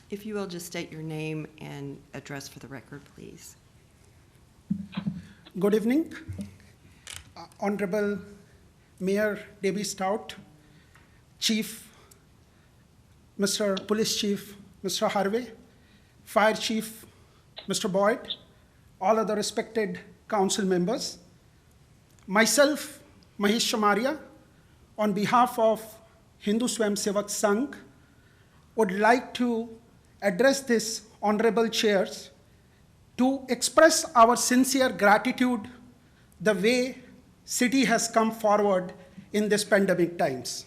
If you will just state your name and address for the record, please. Good evening. Honorable Mayor Debbie Stout, Chief, Mr. Police Chief, Mr. Harvey, Fire Chief, Mr. Boyd, all other respected council members. Myself, Mahesh Shamaria, on behalf of Hindu Swayam Sevak Sangh, would like to address this honorable chairs to express our sincere gratitude the way city has come forward in this pandemic times.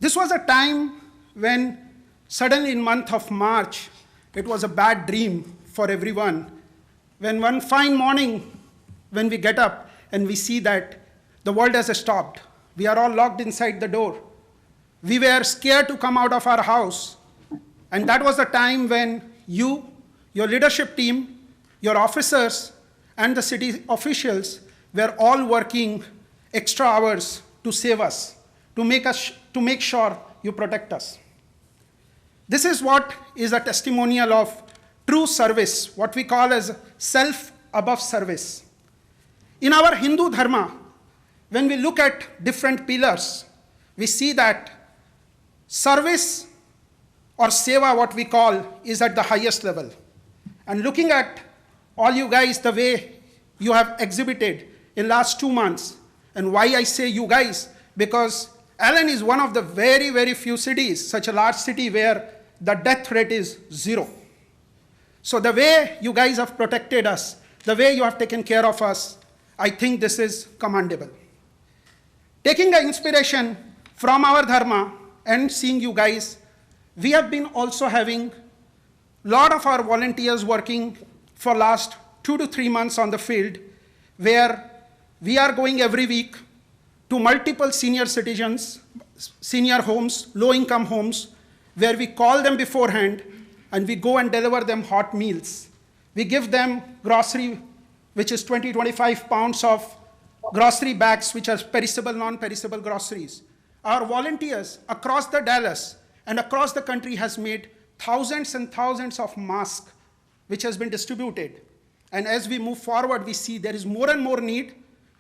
This was a time when suddenly in month of March, it was a bad dream for everyone. When one fine morning, when we get up and we see that the world has stopped, we are all locked inside the door. We were scared to come out of our house. And that was the time when you, your leadership team, your officers, and the city officials were all working extra hours to save us, to make sure you protect us. This is what is a testimonial of true service, what we call as self above service. In our Hindu Dharma, when we look at different pillars, we see that service or seva, what we call, is at the highest level. And looking at all you guys, the way you have exhibited in last 2 months, and why I say you guys, because Allen is one of the very, very few cities, such a large city where the death rate is 0. So the way you guys have protected us, the way you have taken care of us, I think this is commendable. Taking the inspiration from our Dharma and seeing you guys, we have been also having a lot of our volunteers working for last 2 to 3 months on the field, where we are going every week to multiple senior citizens, senior homes, low-income homes, where we call them beforehand and we go and deliver them hot meals. We give them grocery, which is 20-25 pounds of grocery bags, which are perishable, non-perishable groceries. Our volunteers across the Dallas and across the country has made thousands and thousands of masks, which has been distributed. And as we move forward, we see there is more and more need.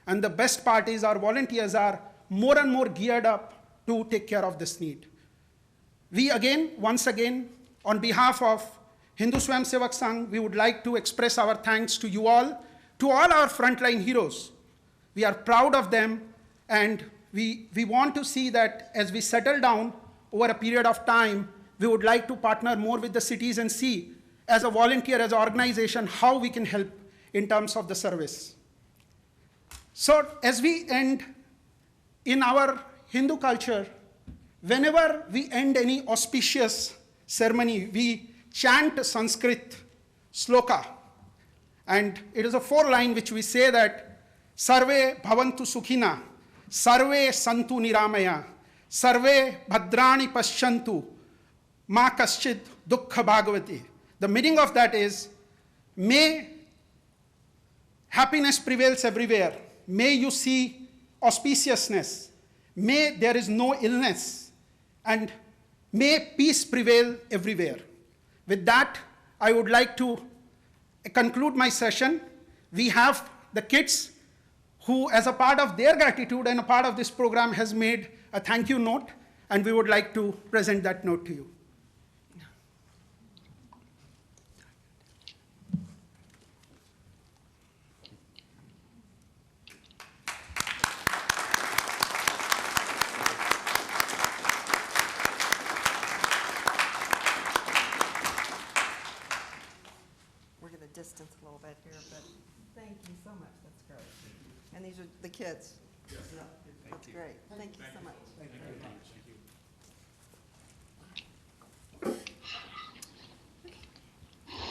And the best part is our volunteers are more and more geared up to take care of this need. We again, once again, on behalf of Hindu Swayam Sevak Sangh, we would like to express our thanks to you all, to all our frontline heroes. We are proud of them, and we want to see that as we settle down over a period of time, we would like to partner more with the cities and see, as a volunteer, as an organization, how we can help in terms of the service. So as we end, in our Hindu culture, whenever we end any auspicious ceremony, we chant Sanskrit sloka. And it is a 4-line which we say that, Sarve bhavantu sukhina, Sarve santu niramaya, Sarve bhadrani paschantu, ma kaschid dukkha bhagavati. The meaning of that is, may happiness prevails everywhere. May you see auspiciousness. May there is no illness. And may peace prevail everywhere. With that, I would like to conclude my session. We have the kids who, as a part of their gratitude and a part of this program, has made a thank you note, and we would like to present that note to you. Distance a little bit here, but thank you so much. That's great. And these are the kids. Yes. That's great. Thank you so much. Thank you very much.